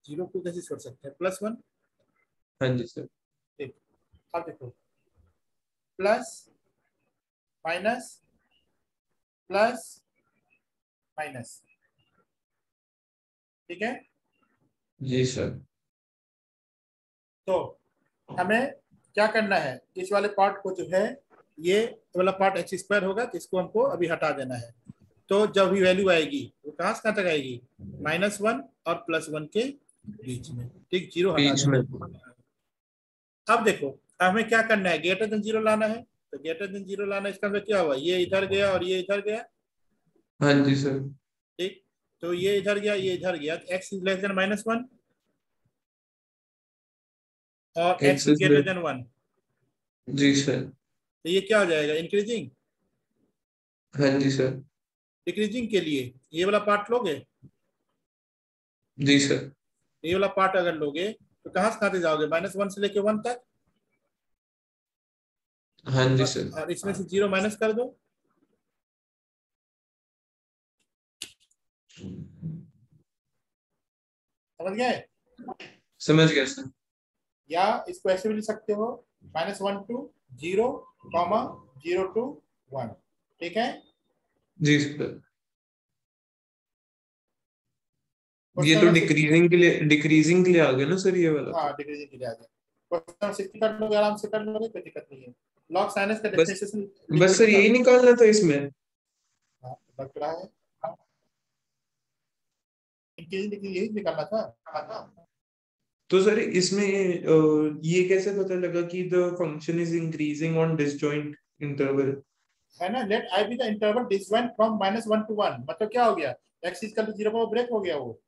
0 को कैसे छोड़ सकते हैं, +1। हाँ जी सर। ठीक, अब देखो प्लस माइनस प्लस माइनस, ठीक है। जी सर। तो हमें क्या करना है, इस वाले पार्ट को जो है, ये वाला पार्ट एक्स स्क्वायर होगा, तो इसको हमको अभी हटा देना है। तो जब भी वैल्यू आएगी वो कहाँ से कहाँ तक आएगी, -1 और +1 के बीच में, ठीक, 0 हटा बीच में। देना। अब देखो, हमें क्या करना है, ग्रेटर देन 0 लाना है, तो ग्रेटर देन 0 लाना, इसका मतलब क्या हुआ, ये इधर गया और ये इधर गया, हाँ जी सर। ठीक, तो ये इधर गया ये इधर गया, तो x इज लेस देन -1 और x X is is, greater than 1, जी सर। तो ये क्या हो जाएगा, इंक्रीजिंग। हाँ जी सर। डिक्रीजिंग के लिए ये वाला पार्ट लोगे, जी सर। ये वाला पार्ट अगर लोगे तो कहाँ से कहाँ तक जाओगे, -1 से लेके 1 तक, हाँ जी सर। और इसमें से 0 माइनस कर दो। समझ गए? समझ गया सर। या इसको ऐसे भी लिख सकते हो, -1 to 0, 0 to 1। ठीक है। जी सर। ये क्वेश्चन तो नंबर 60। डिक्रीजिंग के लिए आ गया ना सर ये वाला हाँ, तो। डिक्रीजिंग के लिए आ गया। क्वेश्चन नंबर 60 कर लोगे, आराम से कर लोगे, कोई दिक्कत नहीं है। लॉग साइनस का बस डिफरेंशिएशन लिख के बस सर दिखाओ। यही निकालना था इसमें। हाँ, लग रहा है। इंक्रीजिंग यही निकालना था। तो सर इसमें ये कैसे पता लगा कि the function is increasing on disjoint interval? है ना, let I be the interval disjoint from -1 to 1, मतलब क्या हो गया, एक्स इज इक्वल टू 0 पर ब्रेक हो गया वो।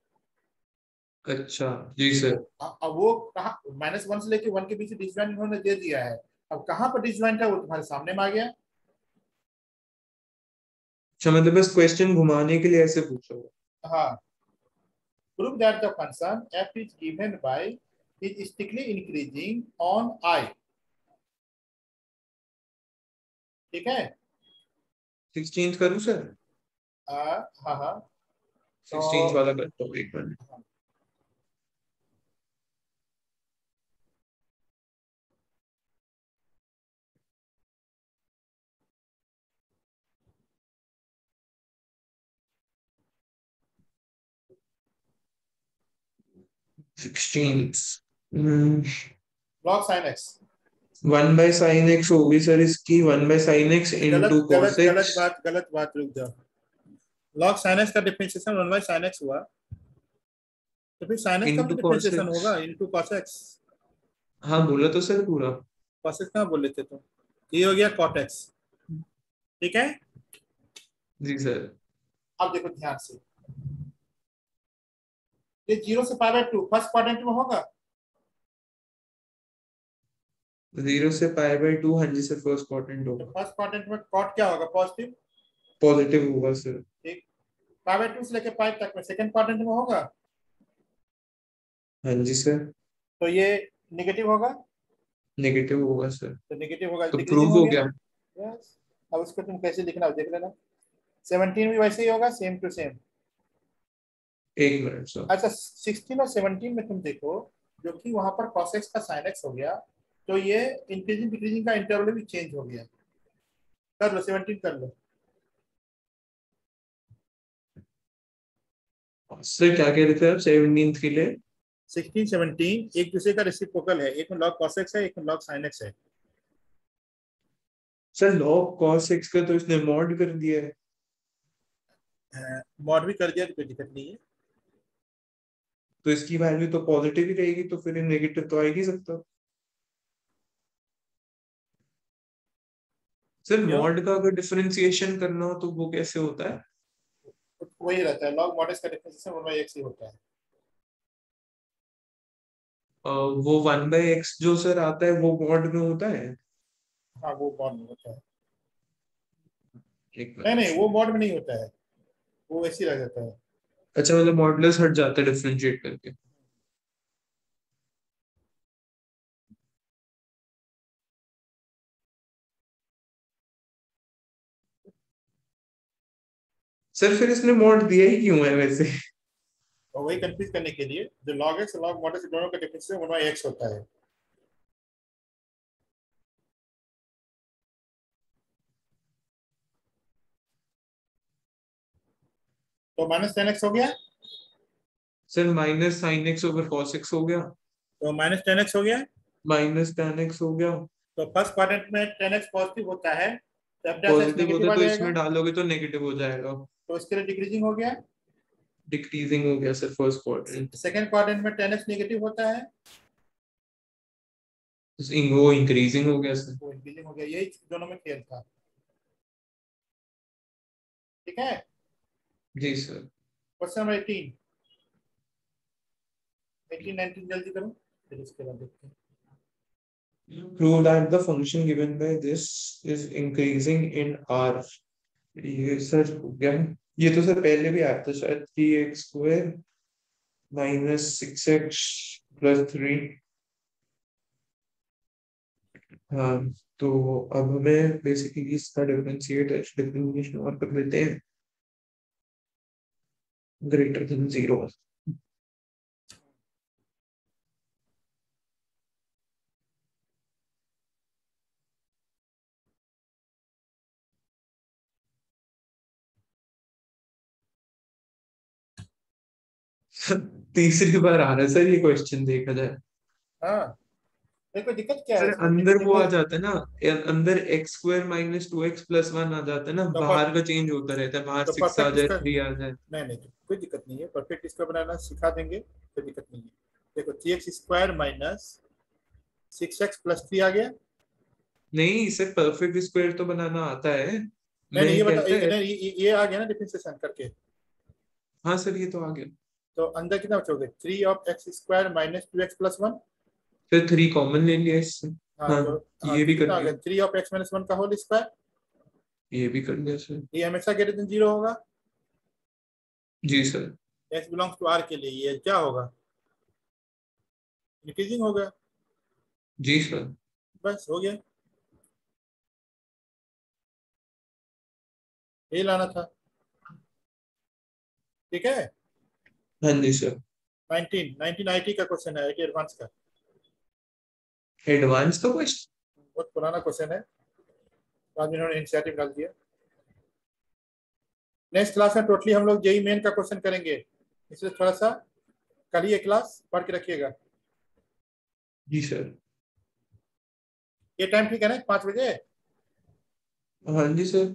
अच्छा जी सर। अब वो कहाँ, -1 से लेके 1 के बीच डिसजॉइंट इन्होंने दे दिया है। अब कहाँ पर डिसजॉइंट है वो तुम्हारे सामने में आ गया। अच्छा मतलब बस क्वेश्चन घुमाने के लिए ऐसे पूछा हुआ। हाँ, prove that the function f is given by is strictly increasing on I। ठीक है। 16th करूँ सर? हाँ हाँ। तो 16th वाला करता हूँ एक मिनट। हाँ, 16th। log sin x। 1/sin x होगी सर इसकी, 1/sin x गलत इंटू गलत cos गलत x। बात, गलत बात, रुक जाओ। log sin x का डिफरेंशिएशन 1/sin x हुआ, तो फिर sin x का भी इंटू cos डिफरेंशिएशन x। होगा इनटू cos x। हाँ बोला तो सर पूरा। cos x कहाँ बोल लेते तुम, ये हो गया cot x। ठीक है। जी सर। अब देखो ध्यान से, ये 0 से π/2 फर्स्ट क्वाड्रेंट में होगा। 0 से π/2, हाँ जी सर फर्स्ट क्वाड्रेंट तो होगा। फर्स्ट क्वाड्रेंट में cot क्या होगा, पॉजिटिव। पॉजिटिव होगा सर। ठीक। π/2 से लेके पाई तक में सेकंड क्वाड्रेंट में होगा, हाँ जी सर। तो ये नेगेटिव होगा। नेगेटिव होगा सर। तो नेगेटिव होगा, तो डिक्रीजिंग प्रूव हो हो गया। गया। यस। अब उसको तुम कैसे लिखना देख लेना। 17 भी वैसे ही होगा, सेम टू सेम। एक मिनट सर। अच्छा, 16 और 17 में तुम देखो, जो कि वहां पर cos x का sin x हो गया, तो ये इंक्रीजिंग डिक्रीजिंग का इंटरवल भी चेंज हो गया। कर लो, 17 कर लो। सर क्या कह रहे थे आप 17th के लिए? 16 17 एक दूसरे का रेसिप्रोकल है, एक में log cos x है, एक में log sin x है। सर log cos x का तो इसने मॉड कर दिया है। मॉड भी कर दिया तो कोई दिक्कत नहीं है। तो इसकी वैल्यू तो पॉजिटिव ही रहेगी, तो फिर नेगेटिव तो आ ही नहीं सकता। सर क्यों? मॉड का अगर डिफरेंशिएशन करना हो तो वो कैसे होता है? तो वही रहता है, log mod x का डिफरेंशिएशन 1/x ही होता है। वो 1/x जो सर आता है वो मॉड में होता है। हाँ, वो मॉड में होता है। एक नहीं मिनट नहीं, वो सर। मॉड में नहीं होता है, वो वैसे ही रह जाता है। अच्छा मतलब मॉडुलस हट जाता है डिफरेंशिएट करके। सर फिर इसने मॉड दिया ही क्यों है वैसे? और वही कंफ्यूज करने के लिए, जो log x और log mod x दोनों का डिफरेंशिएशन 1/x होता है। तो -10x हो गया। सर -sin x/cos x हो गया। तो -10x हो गया। -tan x हो गया। तो फर्स्ट क्वाड्रेंट में 10x पॉजिटिव होता है, तो f' पॉजिटिव होता नेगेटिव है आ तो जाएगा। इसमें डालोगे तो नेगेटिव हो जाएगा। तो इसके लिए डिक्रीजिंग हो गया। डिक्रीजिंग हो गया sir first quadrant. Second quadrant में 10x नेगेटिव होता है, वो इंक्रीजिंग हो गया सर। वो इंक्रीजिंग हो गया। यही दोनों में खेल था। ठीक है। जी सर। क्वेश्चन नंबर 18, 18 19 जल्दी करो, फिर इसके बाद देखते हैं। Prove that the function given by this is increasing in R। ये सर हो गया। ये तो सर पहले भी आया था शायद, 3x² -6x + 3। हाँ, तो अब हमें बेसिकली इसका डिफरेंशिएशन और कर लेते हैं ग्रेटर देन 0। तीसरी बार आ रहा है सर ये क्वेश्चन, देखा जाए। हाँ, देखो दिक्कत क्या है सर इसमें, अंदर वो देखो आ जाता है ना, अंदर एक्स स्क्वायर माइनस 2x+1 आ जाता है ना, तो बाहर का चेंज होता रहता है, बाहर 6 आ परफेक्ट जाए, इसका 3 आ जाए। नहीं नहीं, कोई दिक्कत नहीं है, परफेक्ट इसका बनाना सिखा देंगे, कोई दिक्कत नहीं है। देखो 3x² माइनस 6x+3 आ गया। नहीं सर, परफेक्ट स्क्वायर तो बनाना आता है, नहीं नहीं, मैं ये बता, कहता है। ये आ गया ना डिफरेंशिएशन करके। हाँ सर, ये तो आ गया। तो अंदर कितना बचोगे, 3x² माइनस 2x+1। फिर 3 कॉमन ले लिया इससे। हाँ हाँ, तो, हाँ ये तो भी कर कितना आ गया, लिया। 3x−1 का होल स्क्वायर। ये भी कर लिया सर। ये हमेशा ग्रेटर देन 0 होगा, जी sir. x belongs to r के लिए ये क्या होगा, इंक्रीजिंग होगा। जी सर। बस हो गया, ये लाना था। ठीक है। हाँ जी सर। 19 IT का क्वेश्चन है, IT एडवांस का। एडवांस का क्वेश्चन। बहुत पुराना क्वेश्चन है, बाद में इन्होंने इनिशिएटिव डाल दिया। नेक्स्ट क्लास में टोटली हम लोग जेई मेन का क्वेश्चन करेंगे, इसलिए थोड़ा सा कल ही क्लास पढ़ के रखिएगा। जी सर। ये टाइम ठीक है ना, 5 बजे? हाँ जी सर।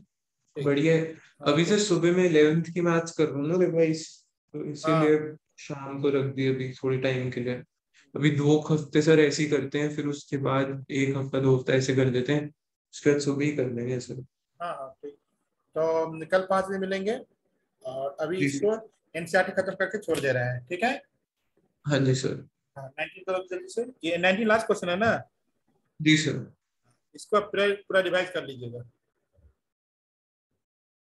ठीक। बढ़िया है। हाँ अभी तो, से सुबह में 11th की मैथ्स कर रहा हूँ ना रिवाइज, तो हाँ इसीलिए शाम को रख दी अभी थोड़ी टाइम के लिए। अभी 2 हफ्ते सर ऐसे ही करते हैं, फिर उसके बाद 1 हफ्ता 2 हफ्ता ऐसे कर देते हैं, उसके बाद सुबह ही कर लेंगे सर। हाँ हाँ ठीक। तो कल 5 बजे मिलेंगे, और अभी जी इसको सर। एनसीईआरटी खत्म करके छोड़ दे रहे हैं, ठीक है। हाँ जी सर। हाँ 19 करो जल्दी से, ये 19 लास्ट क्वेश्चन है ना, जी सर। इसको आप पूरा पूरा रिवाइज कर लीजिएगा।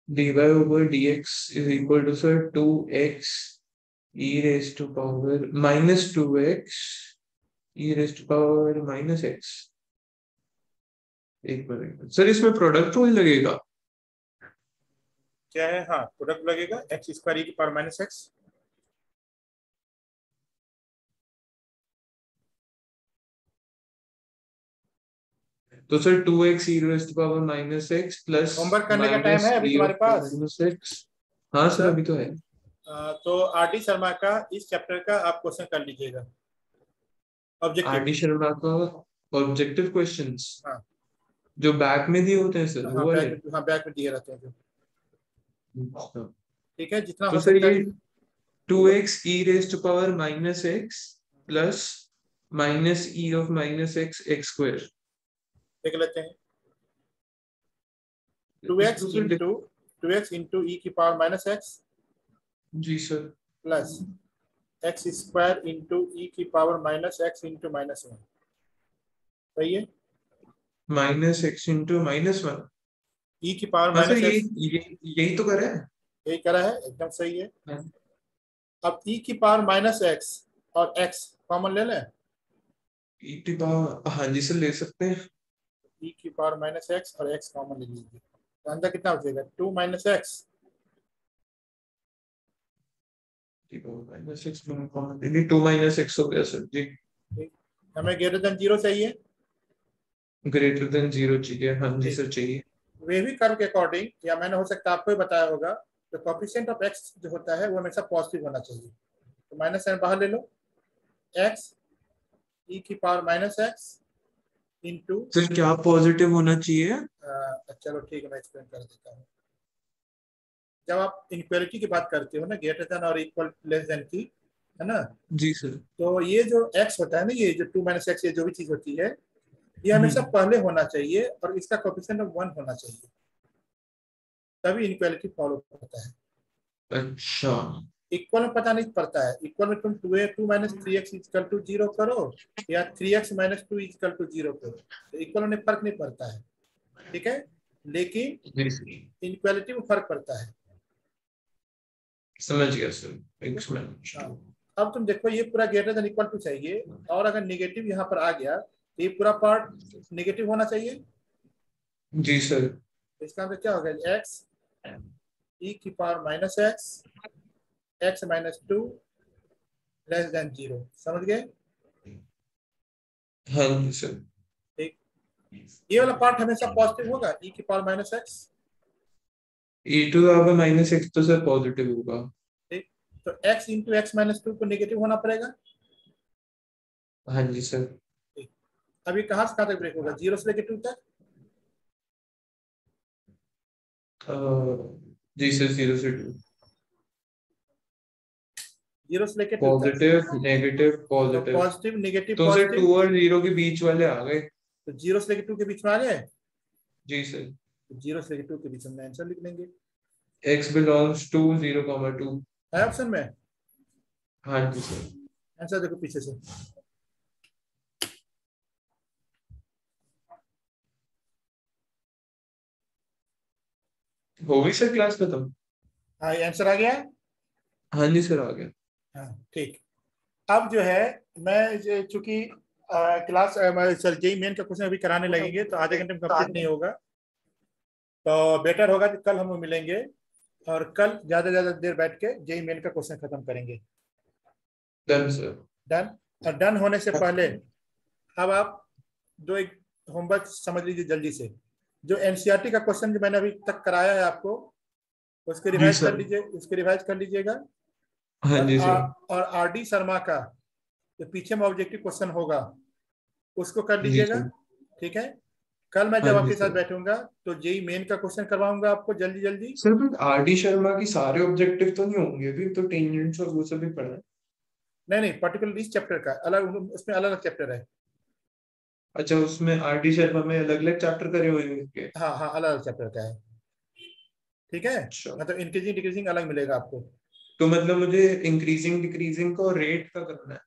dy/dx = sir 2x e⁻²x e⁻⁻x। एक मिनट सर, इसमें प्रोडक्ट रूल लगेगा। क्या है, हाँ प्रोडक्ट लगेगा, x² e⁻⁻x। तो sir 2x e⁻⁻x plus homework करने का टाइम माइनस है अभी e तुम्हारे ऑफ पास? Minus x. हाँ सर, अभी तो है। तो आरडी शर्मा का इस चैप्टर का आप क्वेश्चन कर लीजिएगा, ऑब्जेक्टिव। आर डी शर्मा का ऑब्जेक्टिव क्वेश्चंस हाँ जो बैक में दिए होते हैं सर, हाँ, वो वाले। बैक में दिए रहते हैं जो। अच्छा। ठीक है, जितना तो हो सर सकता ये है। टू बोलो, x e⁻⁻x plus minus e⁻⁻x देख लेते हैं। टू एक्स इसको सर इंटू 2x e⁻⁻x जी सर। प्लस x² e⁻⁻x सही है। -x × ई की पावर हाँ सर, माइनस एक्स यही तो करा है। यही करा है, एकदम सही है। हाँ। अब e⁻⁻x और x कॉमन ले लें। हाँ जी सर, ले सकते हैं। e⁻⁻x और x कॉमन ले लीजिए, तो अंदर कितना हो जाएगा, 2 - x। -2 - x हो गया सर जी। ठीक, हमें ग्रेटर देन 0 चाहिए। >0 चाहिए, हाँ जी ठीक, सर चाहिए। वे भी कर्व के अकॉर्डिंग, या मैंने हो सकता है आपको ही बताया होगा, तो कोफिशिएंट ऑफ x जो होता है वो हमेशा पॉजिटिव होना चाहिए। तो माइनस साइन बाहर ले लो, x e⁻⁻x इंटू, सर क्या पॉजिटिव होना चाहिए? चलो ठीक है मैं एक्सप्लेन कर देता हूँ। जब आप इनक्वालिटी की बात करते हो ना, ग्रेटर देन और इक्वल लेस देन की, है ना, जी सर। तो ये जो x होता है ना, ये जो 2 - x, ये जो भी चीज होती है, ये हमेशा हम्म। पहले होना चाहिए और इसका कोफिशिएंट ऑफ 1 होना चाहिए, तभी इनक्वालिटी फॉलो करता है। अच्छा। इक्वल में पता नहीं पड़ता है, इक्वल में तुम 2 - 3x = 0 करो, या 3x - 2 = 0 करो, तो इक्वल में फर्क नहीं पड़ता है। ठीक है, लेकिन जी सर, इनक्वालिटी में फर्क पड़ता है। समझ गया सर। ठीक? एक्सपेरिमेंट। हाँ, अब तुम देखो ये पूरा ग्रेटर देन इक्वल टू चाहिए, और अगर निगेटिव यहाँ पर आ गया ये पूरा पार्ट नेगेटिव होना चाहिए। जी सर। इसका आंसर क्या होगा, एक्स ई की power minus x minus 2 less than 0। समझ गए? हाँ जी सर। ठीक, ये वाला पार्ट हमेशा पॉजिटिव होगा, ई की power minus X. e to power minus X तो सर पॉजिटिव होगा। ठीक, तो x इंटू एक्स माइनस 2 को नेगेटिव होना पड़ेगा। हाँ जी सर। ठीक, अभी कहाँ से कहाँ तक ब्रेक होगा, 0 से लेकर 2 तक? जी सर, 0 से 2। 0 से लेकर 2 तक। पॉजिटिव नेगेटिव तो पॉजिटिव। पॉजिटिव नेगेटिव तो सर 2 पॉजिटिव, और 0 के बीच वाले आ गए। तो 0 से लेकर 2 के बीच में आ गए। जी सर। तो 0 से लेकर 2 के बीच में आंसर लिख लेंगे। x belongs to 0,2। है ऑप्शन में? हाँ जी सर। आंसर देखो पीछे से। हो गई सर क्लास खत्म? हाँ, ये आंसर आ गया। हाँ जी सर, आ गया। हाँ ठीक, अब जो है मैं चूंकि क्लास सर जेई मेन का क्वेश्चन अभी कराने लगेंगे तो आधे घंटे में कंप्लीट नहीं होगा, तो बेटर होगा कि कल हम मिलेंगे और कल ज्यादा देर बैठ के जेई मेन का क्वेश्चन खत्म करेंगे। Done sir. डन। और डन होने से पहले अब आप दो एक होमवर्क समझ लीजिए जल्दी से। जो एनसीईआरटी का क्वेश्चन जो मैंने अभी तक कराया है आपको, उसके जी रिवाइज कर सर। लीजिए, उसके रिवाइज कर लीजिएगा। हाँ जी सर। और आरडी शर्मा का जो पीछे में ऑब्जेक्टिव क्वेश्चन होगा उसको कर जी लीजिएगा। सर। ठीक है, कल मैं हाँ जब जी आपके साथ सर। बैठूंगा तो जेई मेन का क्वेश्चन करवाऊंगा आपको जल्दी जल्दी। Sir but R D Sharma की सारे ऑब्जेक्टिव तो नहीं होंगे, अभी तो टेंजेंट्स और वो सब भी पढ़ा है। नहीं नहीं, पर्टिकुलर इस चैप्टर का अलग, उसमें अलग अलग चैप्टर है। अच्छा, उसमें आर डी शर्मा में अलग अलग चैप्टर करे हुए हैं इसके। हाँ हाँ, अलग अलग चैप्टर का है। ठीक है, अच्छा, मतलब इंक्रीजिंग डिक्रीजिंग अलग मिलेगा आपको। तो मतलब मुझे इंक्रीजिंग डिक्रीजिंग को रेट का करना है?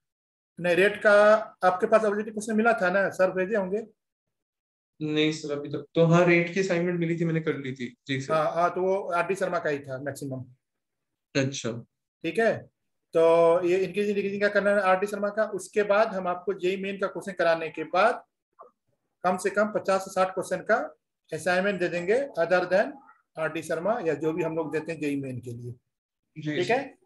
नहीं, रेट का आपके पास ऑब्जेक्टिव क्वेश्चन मिला था ना, सर भेजे होंगे। नहीं सर, अभी तक तो हाँ रेट की असाइनमेंट मिली थी, मैंने कर ली थी। जी सर। हाँ हाँ, तो वो आरडी शर्मा का ही था मैक्सिमम। अच्छा। ठीक है, तो ये इंक्रीजिंग डिक्रीजिंग का करना है आरडी शर्मा का। उसके बाद हम आपको जेई मेन का क्वेश्चन कराने के बाद कम से कम 50 से 60 क्वेश्चन का असाइनमेंट दे देंगे, अदर देन आरडी शर्मा या जो भी हम लोग देते हैं जेई मेन के लिए। जी ठीक सर। है,